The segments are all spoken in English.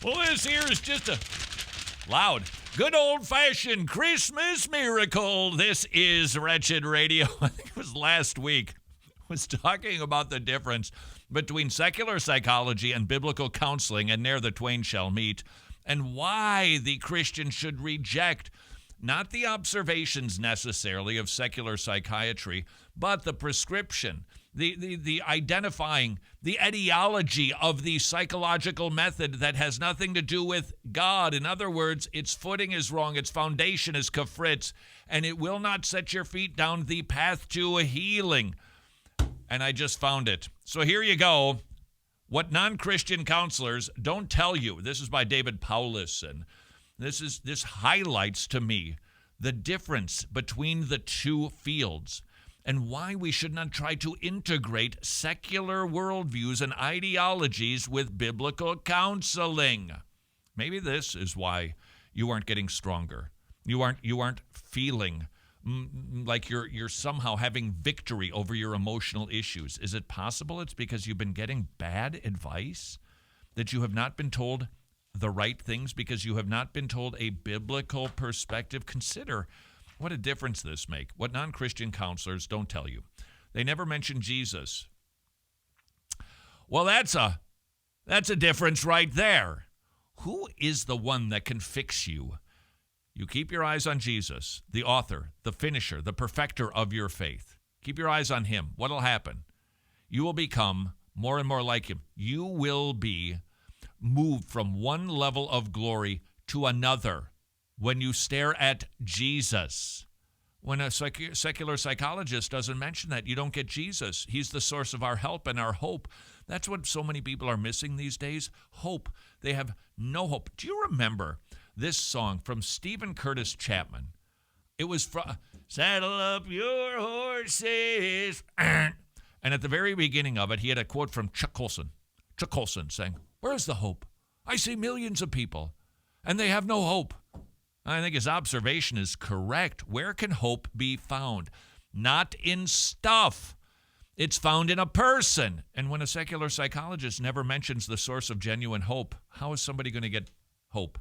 Well, this here is just a loud, good old-fashioned Christmas miracle. This is Wretched Radio. I think it was last week. I was talking about the difference between secular psychology and biblical counseling, and ne'er the twain shall meet, and why the Christian should reject not the observations necessarily of secular psychiatry, but the prescription, the identifying, the etiology of the psychological method that has nothing to do with God. In other words, its footing is wrong, its foundation is kafritz, and it will not set your feet down the path to a healing. And I just found it. So here you go. What non-Christian counselors don't tell you. This is by David Paulus, this highlights to me the difference between the two fields and why we should not try to integrate secular worldviews and ideologies with biblical counseling. Maybe this is why you aren't getting stronger. You aren't feeling like you're somehow having victory over your emotional issues. Is it possible it's because you've been getting bad advice, that you have not been told the right things, because you have not been told a biblical perspective? Consider what a difference this makes. What non-Christian counselors don't tell you. They never mention Jesus. Well, that's a difference right there. Who is the one that can fix you? You keep your eyes on Jesus, the author, the finisher, the perfecter of your faith. Keep your eyes on him. What'll happen? You will become more and more like him. You will be moved from one level of glory to another when you stare at Jesus. When a secular psychologist doesn't mention that, you don't get Jesus. He's the source of our help and our hope. That's what so many people are missing these days, hope. They have no hope. Do you remember this song from Stephen Curtis Chapman? It was from Saddle Up Your Horses. And at the very beginning of it, he had a quote from Chuck Colson. Chuck Colson saying, "Where's the hope? I see millions of people, and they have no hope." I think his observation is correct. Where can hope be found? Not in stuff. It's found in a person. And when a secular psychologist never mentions the source of genuine hope, how is somebody going to get hope?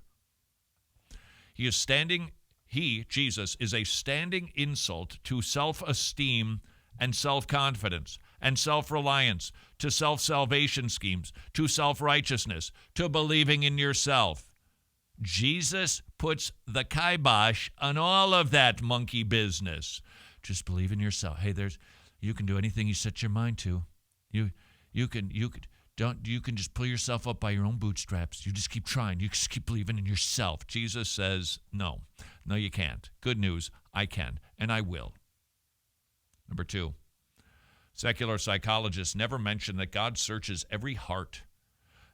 Jesus, is a standing insult to self-esteem and self-confidence and self-reliance, to self-salvation schemes, to self-righteousness, to believing in yourself. Jesus puts the kibosh on all of that monkey business. Just believe in yourself. Hey, you can do anything you set your mind to. You can just pull yourself up by your own bootstraps. You just keep trying. You just keep believing in yourself. Jesus says, no, you can't. Good news, I can, and I will. Number 2, secular psychologists never mention that God searches every heart,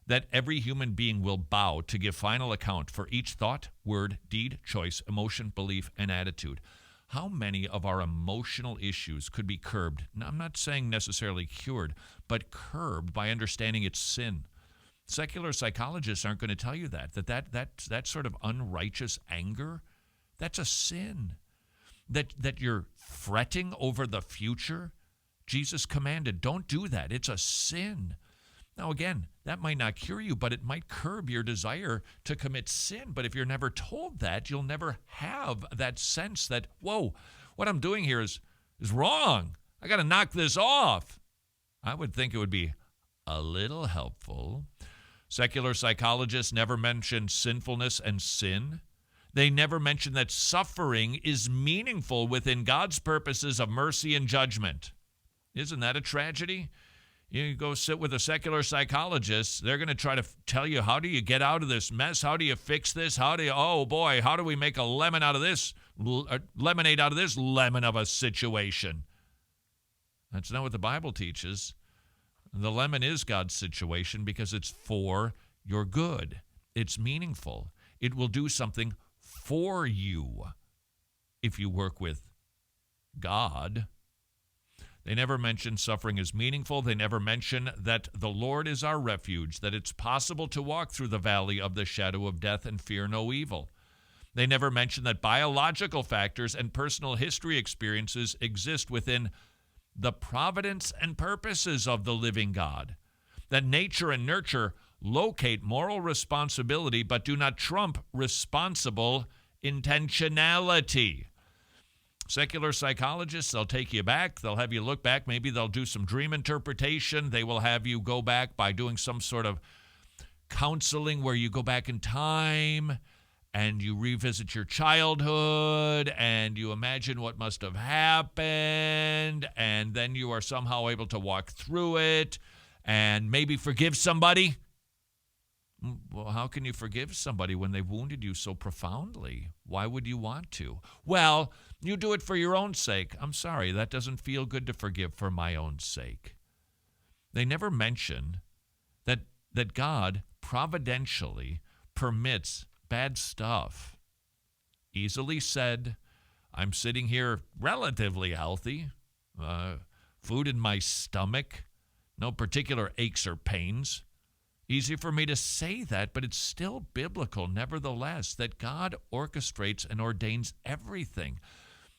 that every human being will bow to give final account for each thought, word, deed, choice, emotion, belief, and attitude. How many of our emotional issues could be curbed? Now, I'm not saying necessarily cured, but curbed by understanding it's sin. Secular psychologists aren't going to tell you that sort of unrighteous anger, that's a sin. That you're fretting over the future, Jesus commanded, don't do that. It's a sin. Now, again, that might not cure you, but it might curb your desire to commit sin. But if you're never told that, you'll never have that sense that, whoa, what I'm doing here is wrong. I got to knock this off. I would think it would be a little helpful. Secular psychologists never mention sinfulness and sin. They never mention that suffering is meaningful within God's purposes of mercy and judgment. Isn't that a tragedy? You go sit with a secular psychologist, they're going to try to tell you, how do you get out of this mess? How do you fix this? How do we make a lemonade out of this lemon of a situation? That's not what the Bible teaches. The lemon is God's situation because it's for your good. It's meaningful. It will do something for you if you work with God. They never mention suffering is meaningful. They never mention that the Lord is our refuge, that it's possible to walk through the valley of the shadow of death and fear no evil. They never mention that biological factors and personal history experiences exist within the providence and purposes of the living God, that nature and nurture locate moral responsibility, but do not trump responsible intentionality. Secular psychologists, they'll take you back. They'll have you look back. Maybe they'll do some dream interpretation. They will have you go back by doing some sort of counseling where you go back in time and you revisit your childhood and you imagine what must have happened, and then you are somehow able to walk through it and maybe forgive somebody. Well, how can you forgive somebody when they've wounded you so profoundly? Why would you want to? Well, you do it for your own sake. I'm sorry, that doesn't feel good to forgive for my own sake. They never mention that God providentially permits bad stuff. Easily said. I'm sitting here relatively healthy, food in my stomach, no particular aches or pains. Easy for me to say that, but it's still biblical, nevertheless, that God orchestrates and ordains everything.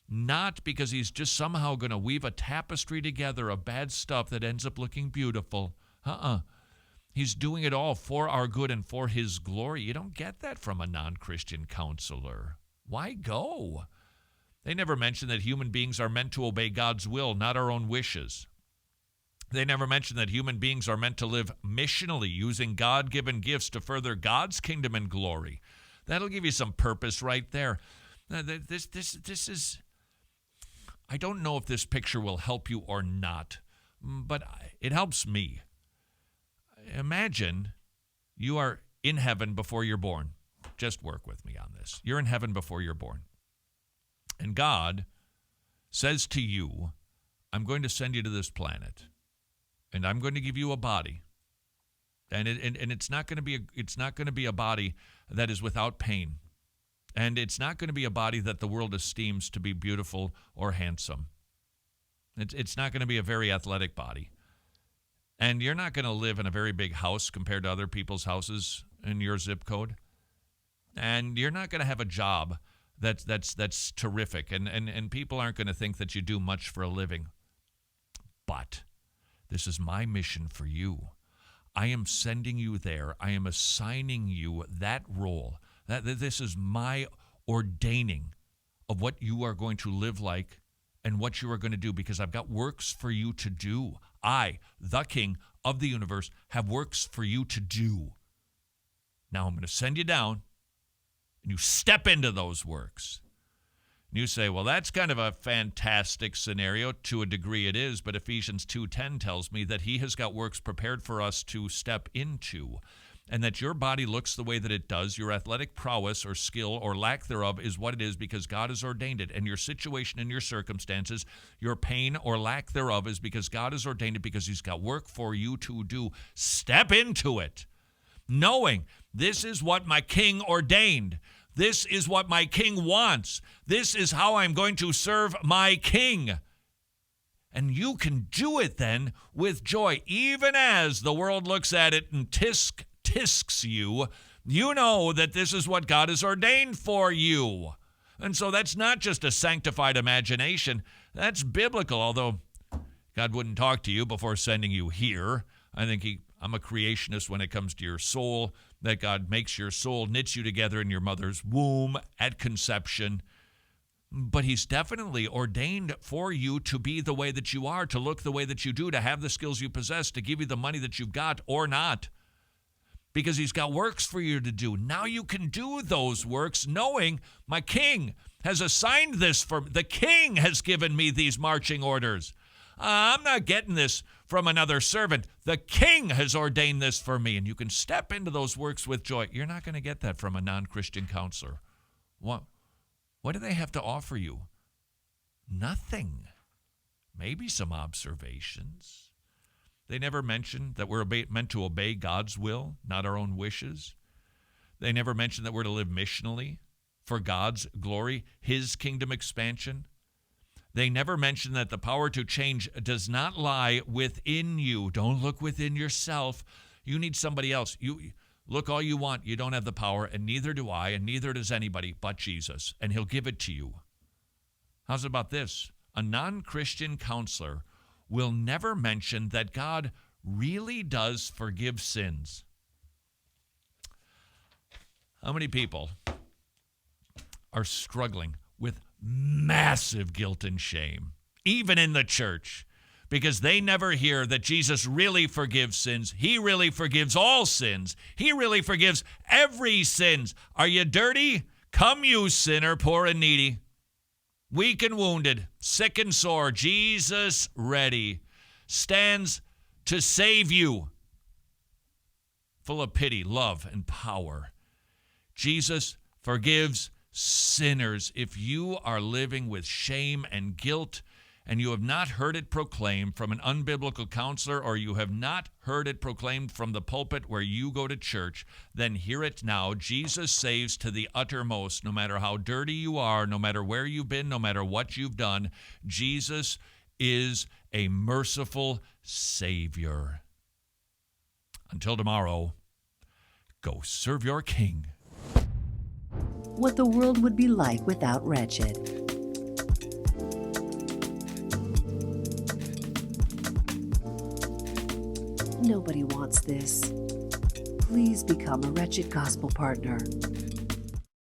Not because he's just somehow going to weave a tapestry together of bad stuff that ends up looking beautiful. He's doing it all for our good and for his glory. You don't get that from a non-Christian counselor. Why go? They never mention that human beings are meant to obey God's will, not our own wishes. They never mention that human beings are meant to live missionally, using God-given gifts to further God's kingdom and glory. That'll give you some purpose right there. Now, this is, I don't know if this picture will help you or not, but it helps me. Imagine you are in heaven before you're born. Just work with me on this. You're in heaven before you're born. And God says to you, I'm going to send you to this planet, and I'm going to give you a body. And it's not going to be a body that is without pain. And it's not going to be a body that the world esteems to be beautiful or handsome. It's not going to be a very athletic body. And you're not going to live in a very big house compared to other people's houses in your zip code. And you're not going to have a job that's terrific. And people aren't going to think that you do much for a living. But this is my mission for you. I am sending you there. I am assigning you that role. This is my ordaining of what you are going to live like and what you are going to do, because I've got works for you to do. I, the King of the universe, have works for you to do. Now I'm going to send you down, and you step into those works. And you say, well, that's kind of a fantastic scenario. To a degree it is, but Ephesians 2:10 tells me that he has got works prepared for us to step into, and that your body looks the way that it does. Your athletic prowess or skill or lack thereof is what it is because God has ordained it. And your situation and your circumstances, your pain or lack thereof is because God has ordained it, because he's got work for you to do. Step into it, knowing this is what my King ordained. This is what my King wants. This is how I'm going to serve my King. And you can do it then with joy, even as the world looks at it and tisks you. You know that this is what God has ordained for you. And so that's not just a sanctified imagination. That's biblical, although God wouldn't talk to you before sending you here. I think I'm a creationist when it comes to your soul, that God makes your soul, knits you together in your mother's womb at conception. But he's definitely ordained for you to be the way that you are, to look the way that you do, to have the skills you possess, to give you the money that you've got or not. Because he's got works for you to do. Now you can do those works knowing my King has assigned this for me. The King has given me these marching orders. I'm not getting this from another servant. The King has ordained this for me. And you can step into those works with joy. You're not going to get that from a non-Christian counselor. What do they have to offer you? Nothing. Maybe some observations. They never mention that we're meant to obey God's will, not our own wishes. They never mention that we're to live missionally for God's glory, his kingdom expansion. They never mention that the power to change does not lie within you. Don't look within yourself. You need somebody else. You look all you want. You don't have the power, and neither do I, and neither does anybody but Jesus, and he'll give it to you. How's about this? A non-Christian counselor will never mention that God really does forgive sins. How many people are struggling with massive guilt and shame, even in the church, because they never hear that Jesus really forgives sins. He really forgives all sins. He really forgives every sin. Are you dirty? Come, you sinner, poor and needy, weak and wounded, sick and sore. Jesus ready stands to save you, full of pity, love, and power. Jesus forgives sinners. If you are living with shame and guilt and you have not heard it proclaimed from an unbiblical counselor, or you have not heard it proclaimed from the pulpit where you go to church, then hear it now. Jesus saves to the uttermost, no matter how dirty you are, no matter where you've been, no matter what you've done. Jesus is a merciful Savior. Until tomorrow, go serve your King. What the world would be like without Wretched. Nobody wants this. Please become a Wretched Gospel partner.